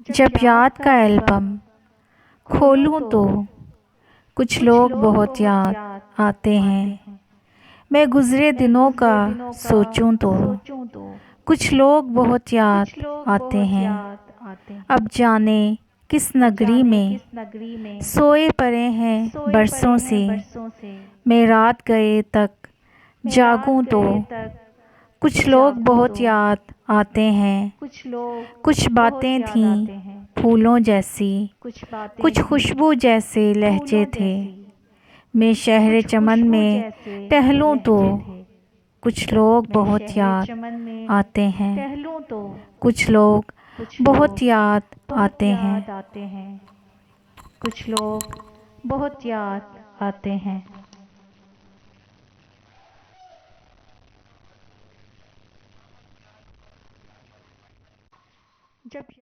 जब याद का एल्बम खोलूं तो कुछ लोग बहुत याद आते हैं। मैं गुज़रे दिनों का सोचूं तो कुछ लोग बहुत याद आते हैं। अब जाने किस नगरी में सोए पड़े हैं बरसों से। मैं रात गए तक जागूं तो कुछ लोग बहुत याद आते हैं। कुछ बातें थीं फूलों जैसी, कुछ खुशबू जैसे लहजे थे। मैं शहर चमन में टहलूं तो कुछ लोग बहुत याद आते हैं। कुछ लोग बहुत याद आते हैं। कुछ लोग बहुत याद आते हैं। जब